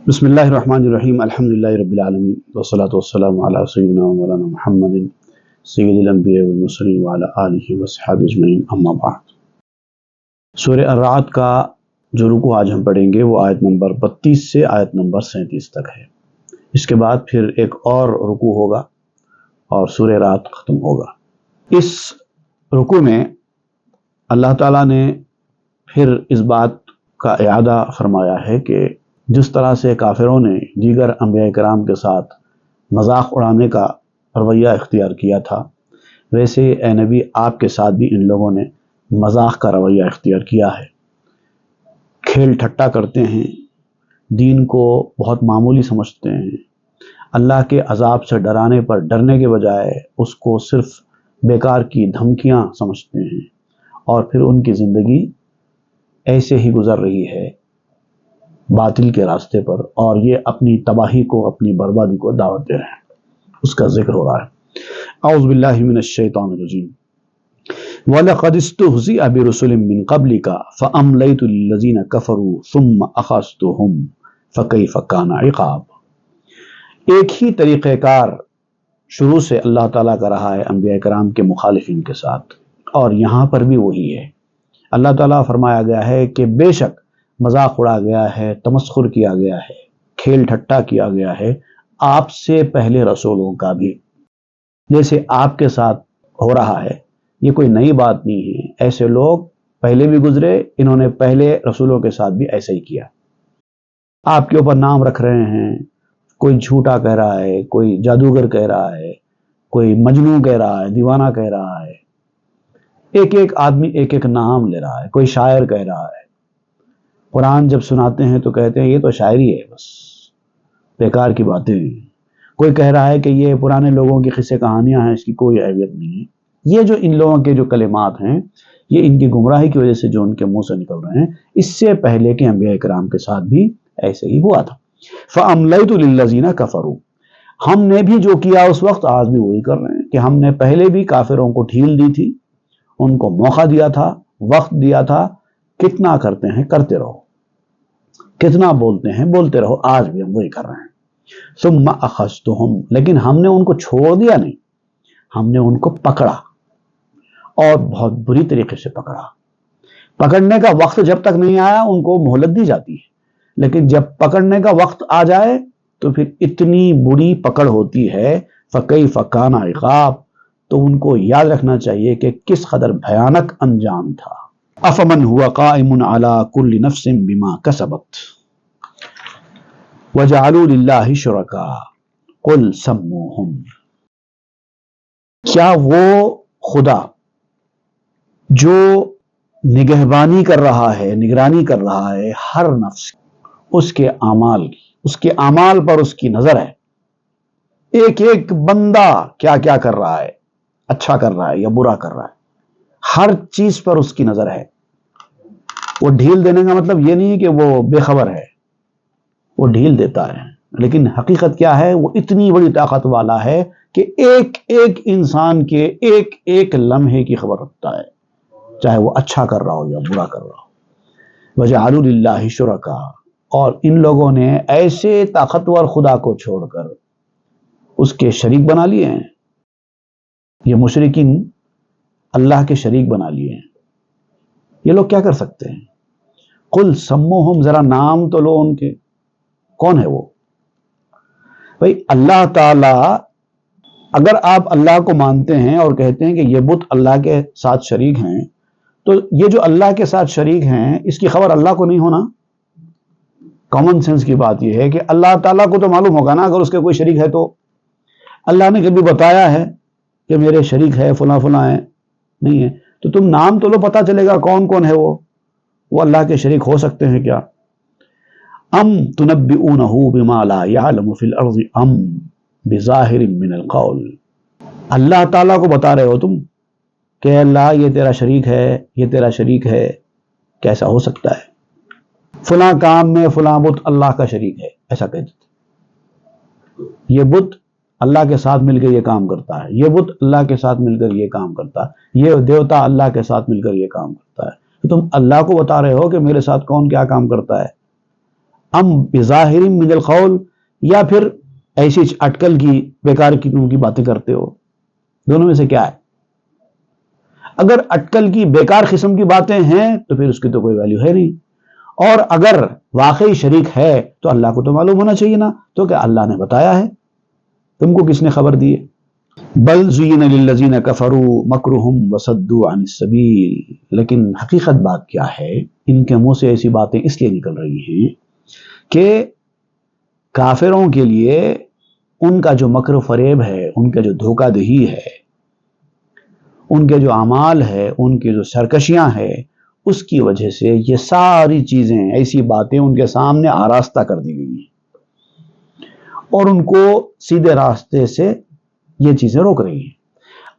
بسم اللہ الرحمن الرحیم الحمدللہ رب العالمین والصلاة والسلام علی سیدنا و مولانا محمد سید الانبیاء والمرسلین وعلی آلہ وصحبہ اجمعین اما بعد۔ سورہ الرعد کا جو رکوع آج ہم پڑھیں گے وہ آیت نمبر 32 سے آیت نمبر 37 تک ہے۔ اس کے بعد پھر ایک اور رکوع ہوگا اور سورہ رعد ختم ہوگا۔ اس رکوع میں اللہ تعالیٰ نے پھر اس بات کا اعادہ فرمایا ہے کہ جس طرح سے کافروں نے دیگر انبیاء کرام کے ساتھ مذاق اڑانے کا رویہ اختیار کیا تھا، ویسے اے نبی آپ کے ساتھ بھی ان لوگوں نے مذاق کا رویہ اختیار کیا ہے۔ کھیل ٹھٹا کرتے ہیں، دین کو بہت معمولی سمجھتے ہیں، اللہ کے عذاب سے ڈرانے پر ڈرنے کے بجائے اس کو صرف بیکار کی دھمکیاں سمجھتے ہیں، اور پھر ان کی زندگی ایسے ہی گزر رہی ہے باطل کے راستے پر، اور یہ اپنی تباہی کو، اپنی بربادی کو دعوت دے رہے ہیں۔ اس کا ذکر ہو رہا ہے۔ اعوذ باللہ من الشیطان الرجیم۔ وَلَقَدِ اسْتُهْزِئَ بِرُسُلٍ مِّن قَبْلِكَ فَأَمْلَيْتُ لِلَّذِينَ كَفَرُوا ثُمَّ أَخَذْتُهُمْ فَكَيْفَ كَانَ عِقَابِ۔ ایک ہی طریقہ کار شروع سے اللہ تعالیٰ کا رہا ہے انبیاء کرام کے مخالفین کے ساتھ، اور یہاں پر بھی وہی ہے۔ اللہ تعالیٰ فرمایا گیا ہے کہ بے شک مذاق اڑا گیا ہے، تمسخر کیا گیا ہے، کھیل ٹھٹا کیا گیا ہے آپ سے پہلے رسولوں کا بھی، جیسے آپ کے ساتھ ہو رہا ہے۔ یہ کوئی نئی بات نہیں ہے، ایسے لوگ پہلے بھی گزرے، انہوں نے پہلے رسولوں کے ساتھ بھی ایسا ہی کیا۔ آپ کے اوپر نام رکھ رہے ہیں، کوئی جھوٹا کہہ رہا ہے، کوئی جادوگر کہہ رہا ہے، کوئی مجنون کہہ رہا ہے، دیوانہ کہہ رہا ہے، ایک ایک آدمی ایک ایک نام لے رہا ہے، کوئی شاعر کہہ رہا ہے۔ قرآن جب سناتے ہیں تو کہتے ہیں یہ تو شاعری ہے، بس بیکار کی باتیں ہیں۔ کوئی کہہ رہا ہے کہ یہ پرانے لوگوں کی قصے کہانیاں ہیں، اس کی کوئی اہمیت نہیں ہے۔ یہ جو ان لوگوں کے جو کلمات ہیں، یہ ان کی گمراہی کی وجہ سے جو ان کے منہ سے نکل رہے ہیں، اس سے پہلے کے انبیاء کرام کے ساتھ بھی ایسے ہی ہوا تھا۔ فَأَمْلَيْتُ لِلَّذِينَ كَفَرُوا، ہم نے بھی جو کیا اس وقت آج بھی وہی کر رہے ہیں کہ ہم نے پہلے بھی کافروں کو ڈھیل دی تھی، ان کو موقع دیا تھا، وقت دیا تھا۔ کتنا کرتے ہیں کرتے رہو، کتنا بولتے ہیں بولتے رہو، آج بھی ہم وہی کر رہے ہیں۔ ثم اخذتهم، لیکن ہم نے ان کو چھوڑ دیا نہیں، ہم نے ان کو پکڑا، اور بہت بری طریقے سے پکڑا۔ پکڑنے کا وقت جب تک نہیں آیا ان کو مہلت دی جاتی ہے، لیکن جب پکڑنے کا وقت آ جائے تو پھر اتنی بری پکڑ ہوتی ہے۔ فَكَيْفَ كَانَ عِقَابِ، تو ان کو یاد رکھنا چاہیے کہ کس قدر بھیانک انجام تھا۔ افمن هو قائم على كل نفس بما كسبت وجعلوا لله شركاء قل سموهم، کیا وہ خدا جو نگہبانی کر رہا ہے، نگرانی کر رہا ہے ہر نفس، اس کے اعمال کی، اس کے اعمال پر اس کی نظر ہے، ایک ایک بندہ کیا کیا کر رہا ہے، اچھا کر رہا ہے یا برا کر رہا ہے، ہر چیز پر اس کی نظر ہے۔ وہ ڈھیل دینے کا مطلب یہ نہیں کہ وہ بے خبر ہے، وہ ڈھیل دیتا ہے، لیکن حقیقت کیا ہے، وہ اتنی بڑی طاقت والا ہے کہ ایک ایک انسان کے ایک ایک لمحے کی خبر رکھتا ہے، چاہے وہ اچھا کر رہا ہو یا برا کر رہا ہو۔ وَجَعَلُوا لِلَّهِ شُرَكَاءَ، اور ان لوگوں نے ایسے طاقتور خدا کو چھوڑ کر اس کے شریک بنا لیے ہیں۔ یہ مشرکین اللہ کے شریک بنا لیے ہیں۔ یہ لوگ کیا کر سکتے ہیں؟ قل سموہم، ذرا نام تو لو ان کے، کون ہے وہ؟ بھئی اللہ تعالیٰ، اگر آپ اللہ کو مانتے ہیں اور کہتے ہیں کہ یہ بت اللہ کے ساتھ شریک ہیں، تو یہ جو اللہ کے ساتھ شریک ہیں اس کی خبر اللہ کو نہیں ہونا؟ کامن سینس کی بات یہ ہے کہ اللہ تعالیٰ کو تو معلوم ہوگا نا، اگر اس کے کوئی شریک ہے تو۔ اللہ نے کبھی بتایا ہے کہ میرے شریک ہے فلاں فلاں ہے؟ نہیں ہے، تو تم نام تو لو، پتہ چلے گا کون کون ہے وہ اللہ کے شریک ہو سکتے ہیں کیا؟ ام تنبئونہ بما لا يعلم فی الارض ام بظاہر من القول، اللہ تعالیٰ کو بتا رہے ہو تم کہ اللہ یہ تیرا شریک ہے، یہ تیرا شریک ہے، کیسا ہو سکتا ہے؟ فلاں کام میں فلاں بت اللہ کا شریک ہے، ایسا کہہ دیتے۔ یہ بت اللہ کے ساتھ مل کر یہ کام کرتا ہے، یہ بت اللہ کے ساتھ مل کر یہ کام کرتا ہے، یہ دیوتا اللہ کے ساتھ مل کر یہ کام کرتا ہے۔ تو تم اللہ کو بتا رہے ہو کہ میرے ساتھ کون کیا کام کرتا ہے؟ ام بظاہر من القول، یا پھر ایسی اٹکل کی بیکار قسم کی باتیں کرتے ہو؟ دونوں میں سے کیا ہے؟ اگر اٹکل کی بیکار قسم کی باتیں ہیں تو پھر اس کی تو کوئی ویلیو ہے نہیں، اور اگر واقعی شریک ہے تو اللہ کو تو معلوم ہونا چاہیے نا، تو کیا اللہ نے بتایا ہے؟ تم کو کس نے خبر دی ہے؟ بل زین للذین کفروا مکرہم وصدوا عن السبیل، لیکن حقیقت بات کیا ہے؟ ان کے منہ سے ایسی باتیں اس لیے نکل رہی ہیں کہ کافروں کے لیے ان کا جو مکر و فریب ہے، ان کا جو دھوکہ دہی ہے، ان کے جو اعمال ہے، ان کی جو سرکشیاں ہیں، اس کی وجہ سے یہ ساری چیزیں، ایسی باتیں ان کے سامنے آراستہ کر دی گئی ہیں اور ان کو سیدھے راستے سے یہ چیزیں روک رہی ہیں۔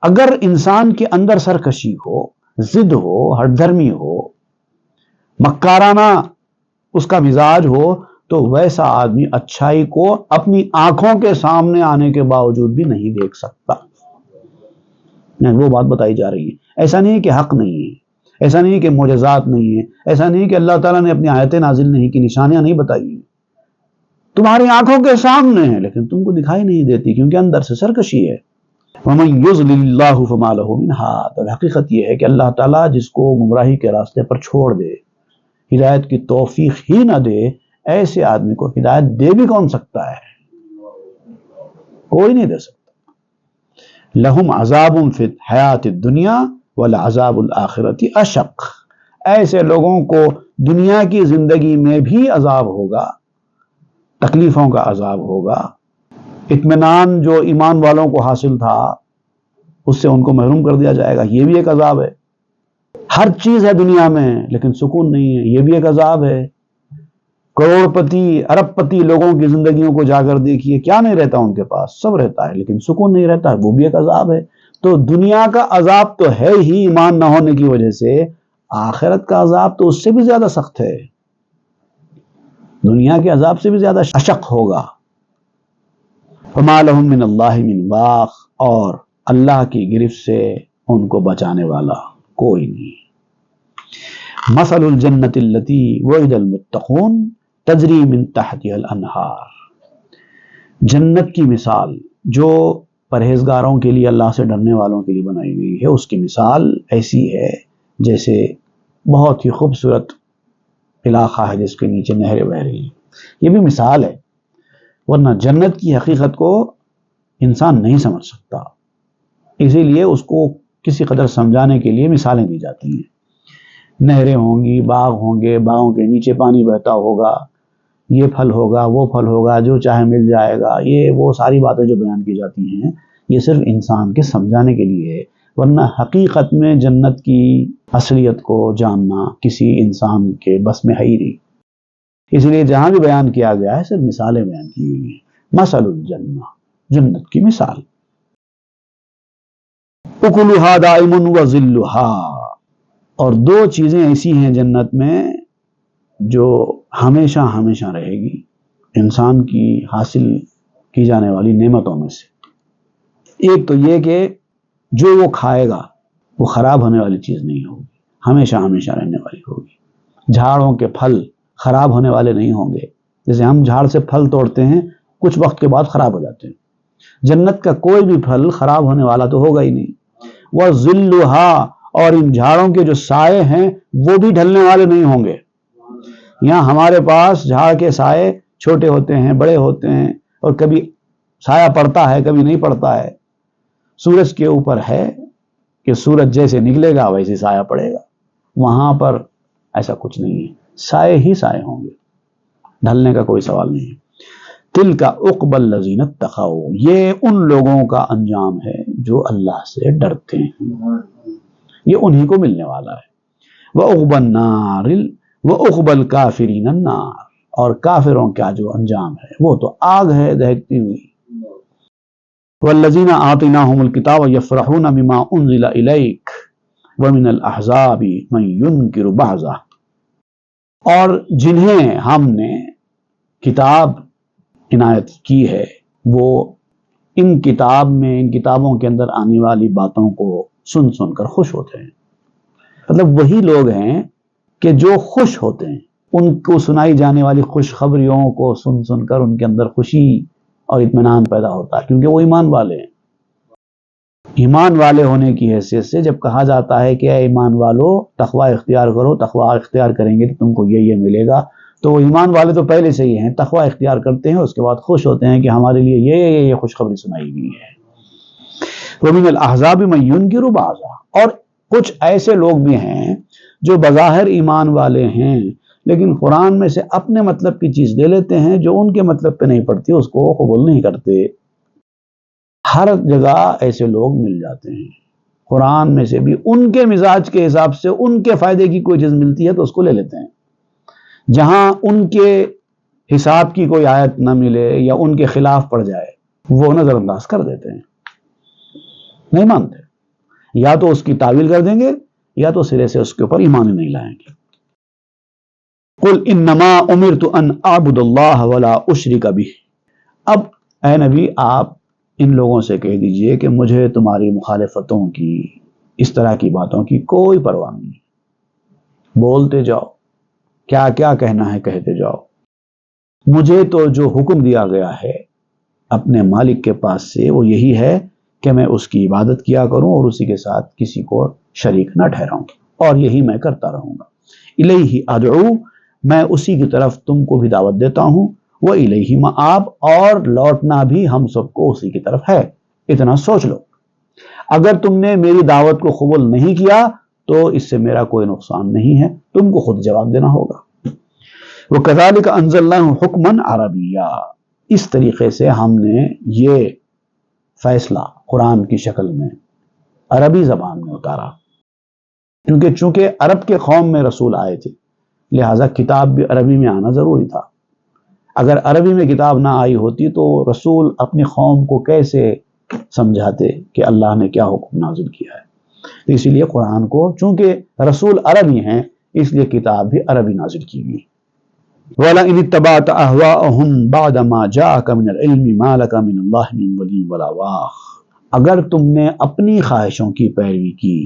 اگر انسان کے اندر سرکشی ہو، ضد ہو، ہٹ دھرمی ہو، مکارانہ اس کا مزاج ہو، تو ویسا آدمی اچھائی کو اپنی آنکھوں کے سامنے آنے کے باوجود بھی نہیں دیکھ سکتا۔ وہ بات بتائی جا رہی ہے۔ ایسا نہیں ہے کہ حق نہیں ہے، ایسا نہیں ہے کہ معجزات نہیں ہے، ایسا نہیں ہے کہ اللہ تعالیٰ نے اپنی آیتیں نازل نہیں کی، نشانیاں نہیں بتائی ہیں، تمہاری آنکھوں کے سامنے ہیں لیکن تم کو دکھائی نہیں دیتی کیونکہ اندر سے سرکشی ہے۔ وَمَن يُضْلِلِ اللَّهُ فَمَا لَهُ مِنْ هَادٍ، اور حقیقت یہ ہے کہ اللہ تعالیٰ جس کو گمراہی کے راستے پر چھوڑ دے، ہدایت کی توفیق ہی نہ دے، ایسے آدمی کو ہدایت دے بھی کون سکتا ہے؟ کوئی نہیں دے سکتا۔ لَهُمْ عَذَابٌ فِي الْحَيَاةِ الدُّنْيَا وَلَعَذَابُ الْآخِرَةِ أَشَقُّ، ایسے لوگوں کو دنیا کی زندگی میں بھی عذاب ہوگا، تکلیفوں کا عذاب ہوگا، اطمینان جو ایمان والوں کو حاصل تھا اس سے ان کو محروم کر دیا جائے گا، یہ بھی ایک عذاب ہے۔ ہر چیز ہے دنیا میں لیکن سکون نہیں ہے، یہ بھی ایک عذاب ہے۔ کروڑ پتی، ارب پتی لوگوں کی زندگیوں کو جا کر دیکھیے، کیا نہیں رہتا ان کے پاس؟ سب رہتا ہے لیکن سکون نہیں رہتا ہے، وہ بھی ایک عذاب ہے۔ تو دنیا کا عذاب تو ہے ہی ایمان نہ ہونے کی وجہ سے، آخرت کا عذاب تو اس سے بھی زیادہ سخت ہے، دنیا کے عذاب سے بھی زیادہ اشق ہوگا۔ فَمَا لَهُم مِّنَ اللَّهِ مِن وَاقٍ، اور اللہ کی گرفت سے ان کو بچانے والا کوئی نہیں۔ مَثَلُ الْجَنَّةِ الَّتِي وُعِدَ الْمُتَّقُونَ تَجْرِي مِن تَحْتِهَا الْأَنْهَارُ، جنت کی مثال جو پرہیزگاروں کے لیے، اللہ سے ڈرنے والوں کے لیے بنائی گئی ہے، اس کی مثال ایسی ہے جیسے بہت ہی خوبصورت علاقہ ہے جس کے نیچے نہریں بہ رہی ہیں۔ یہ بھی مثال ہے، ورنہ جنت کی حقیقت کو انسان نہیں سمجھ سکتا، اسی لیے اس کو کسی قدر سمجھانے کے لیے مثالیں دی جاتی ہیں۔ نہریں ہوں گی، باغ ہوں گے، باغوں کے نیچے پانی بہتا ہوگا، یہ پھل ہوگا، وہ پھل ہوگا، جو چاہے مل جائے گا، یہ وہ ساری باتیں جو بیان کی جاتی ہیں یہ صرف انسان کے سمجھانے کے لیے ہے، ورنہ حقیقت میں جنت کی اصلیت کو جاننا کسی انسان کے بس میں ہے ہی نہیں۔ اس لیے جہاں بھی بیان کیا گیا ہے صرف مثالیں بیان کی گئی ہیں۔ مثل الجنہ، جنت کی مثال، اکلھا دائم وظلھا، اور دو چیزیں ایسی ہیں جنت میں جو ہمیشہ ہمیشہ رہے گی، انسان کی حاصل کی جانے والی نعمتوں میں سے۔ ایک تو یہ کہ جو وہ کھائے گا وہ خراب ہونے والی چیز نہیں ہوگی، ہمیشہ ہمیشہ رہنے والی ہوگی۔ جھاڑوں کے پھل خراب ہونے والے نہیں ہوں گے، جیسے ہم جھاڑ سے پھل توڑتے ہیں کچھ وقت کے بعد خراب ہو جاتے ہیں، جنت کا کوئی بھی پھل خراب ہونے والا تو ہوگا ہی نہیں۔ وظلھا، اور ان جھاڑوں کے جو سائے ہیں وہ بھی ڈھلنے والے نہیں ہوں گے۔ یہاں ہمارے پاس جھاڑ کے سائے چھوٹے ہوتے ہیں، بڑے ہوتے ہیں، اور کبھی سایہ پڑتا ہے کبھی نہیں پڑتا ہے۔ سورج کے اوپر ہے کہ سورج جیسے نکلے گا ویسے سایہ پڑے گا، وہاں پر ایسا کچھ نہیں ہے، سائے ہی سائے ہوں گے، ڈھلنے کا کوئی سوال نہیں ہے۔ تِلْکَ عُقْبَى الَّذِينَ اتَّقَوْا، یہ ان لوگوں کا انجام ہے جو اللہ سے ڈرتے ہیں، یہ انہی کو ملنے والا ہے۔ وَعُقْبَى النَّارِ وَعُقْبَى الْكَافِرِينَ النَّارِ، اور کافروں کا جو انجام ہے وہ تو آگ ہے دہکتی ہوئی۔ وَالَّذِينَ آتَيْنَاهُمُ الْكِتَابَ يَفْرَحُونَ بِمَا أُنزِلَ إِلَيْكَ وَمِنَ الْأَحْزَابِ مَن يُنكِرُ بَعْضَهُ، اور جنہیں ہم نے کتاب عنایت کی ہے وہ ان کتاب میں، ان کتابوں کے اندر آنے والی باتوں کو سن کر خوش ہوتے ہیں۔ مطلب وہی لوگ ہیں کہ جو خوش ہوتے ہیں ان کو سنائی جانے والی خوشخبریوں کو سن سن کر ان کے اندر خوشی اور اطمینان پیدا ہوتا ہے، کیونکہ وہ ایمان والے ہیں۔ ایمان والے ہونے کی حیثیت سے جب کہا جاتا ہے کہ اے ایمان والو تقوی اختیار کرو، تقوی اختیار کریں گے تو تم کو یہ ملے گا، تو وہ ایمان والے تو پہلے سے ہی ہیں، تقوی اختیار کرتے ہیں، اس کے بعد خوش ہوتے ہیں کہ ہمارے لیے یہ خوشخبری سنائی گئی ہے۔ وَمِنَ الْأَحْزَابِ مَن يُنْكِرُ بَعْضَهَا، اور کچھ ایسے لوگ بھی ہیں جو بظاہر ایمان والے ہیں لیکن قرآن میں سے اپنے مطلب کی چیز لے لیتے ہیں، جو ان کے مطلب پہ نہیں پڑتی اس کو قبول نہیں کرتے۔ ہر جگہ ایسے لوگ مل جاتے ہیں، قرآن میں سے بھی ان کے مزاج کے حساب سے ان کے فائدے کی کوئی چیز ملتی ہے تو اس کو لے لیتے ہیں، جہاں ان کے حساب کی کوئی آیت نہ ملے یا ان کے خلاف پڑ جائے وہ نظر انداز کر دیتے ہیں، نہیں مانتے، یا تو اس کی تعویل کر دیں گے یا تو سرے سے اس کے اوپر ایمان ہی نہیں لائیں گے۔ قل انما امرت ان اعبد اللہ ولا اشرک بہ، اب اے نبی آپ ان لوگوں سے کہہ دیجئے کہ مجھے تمہاری مخالفتوں کی، اس طرح کی باتوں کی کوئی پرواہ نہیں، بولتے جاؤ، کیا کیا کہنا ہے کہتے جاؤ، مجھے تو جو حکم دیا گیا ہے اپنے مالک کے پاس سے وہ یہی ہے کہ میں اس کی عبادت کیا کروں اور اسی کے ساتھ کسی کو شریک نہ ٹھہراؤں، اور یہی میں کرتا رہوں گا۔ الیہ ادعو، میں اسی کی طرف تم کو بھی دعوت دیتا ہوں، وَإِلَيْهِ مآب، اور لوٹنا بھی ہم سب کو اسی کی طرف ہے۔ اتنا سوچ لو، اگر تم نے میری دعوت کو قبول نہیں کیا تو اس سے میرا کوئی نقصان نہیں ہے، تم کو خود جواب دینا ہوگا۔ وَكَذَلِكَ أَنزَلْنَاهُ حُكْمًا عَرَبِيًّا، اس طریقے سے ہم نے یہ فیصلہ قرآن کی شکل میں عربی زبان میں اتارا، چونکہ عرب کے قوم میں رسول آئے تھے، لہٰذا کتاب بھی عربی میں آنا ضروری تھا۔ اگر عربی میں کتاب نہ آئی ہوتی تو رسول اپنی قوم کو کیسے سمجھاتے کہ اللہ نے کیا حکم نازل کیا ہے؟ تو اسی لیے قرآن کو، چونکہ رسول عربی ہیں، اس لیے کتاب بھی عربی نازل کی گئی۔ وَلَئِنِ اتَّبَعْتَ أَهْوَاءَهُمْ بَعْدَ مَا جَاءَكَ مِنَ الْعِلْمِ مَا لَكَ مِنَ اللَّهِ مِنْ وَلِيٍّ وَلَا وَاقٍ، اگر تم نے اپنی خواہشوں کی پیروی کی،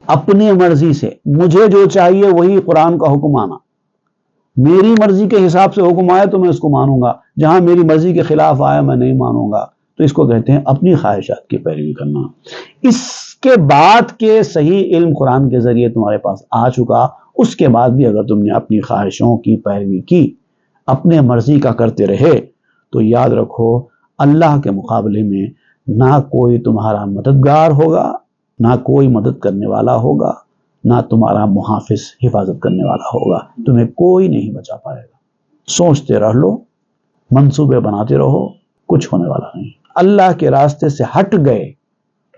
اپنی مرضی سے، مجھے جو چاہیے وہی قرآن کا حکم آنا، میری مرضی کے حساب سے حکم آئے تو میں اس کو مانوں گا، جہاں میری مرضی کے خلاف آیا میں نہیں مانوں گا، تو اس کو کہتے ہیں اپنی خواہشات کی پیروی کرنا۔ اس کے بعد کے صحیح علم قرآن کے ذریعے تمہارے پاس آ چکا، اس کے بعد بھی اگر تم نے اپنی خواہشوں کی پیروی کی، اپنے مرضی کا کرتے رہے، تو یاد رکھو اللہ کے مقابلے میں نہ کوئی تمہارا مددگار ہوگا، نہ کوئی مدد کرنے والا ہوگا، نہ تمہارا محافظ حفاظت کرنے والا ہوگا، تمہیں کوئی نہیں بچا پائے گا۔ سوچتے رہ لو، منصوبے بناتے رہو، کچھ ہونے والا نہیں۔ اللہ کے راستے سے ہٹ گئے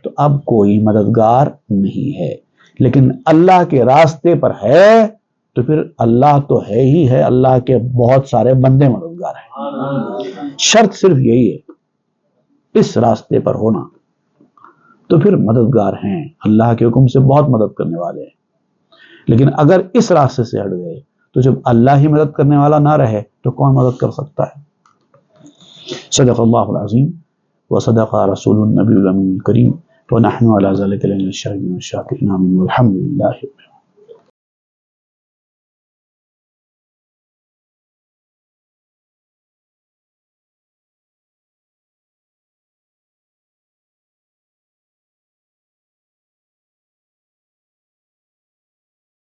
تو اب کوئی مددگار نہیں ہے، لیکن اللہ کے راستے پر ہے تو پھر اللہ تو ہے ہی ہے، اللہ کے بہت سارے بندے مددگار ہیں۔ شرط صرف یہی ہے، اس راستے پر ہونا، تو پھر مددگار ہیں، اللہ کے حکم سے بہت مدد کرنے والے ہیں۔ لیکن اگر اس راستے سے ہٹ گئے تو جب اللہ ہی مدد کرنے والا نہ رہے تو کون مدد کر سکتا ہے؟ صدق اللہ العظیم وصدق رسول النبی الامین الکریم ونحن علی ذلک من الشاہدین والشاکرین، آمین، والحمد للہ۔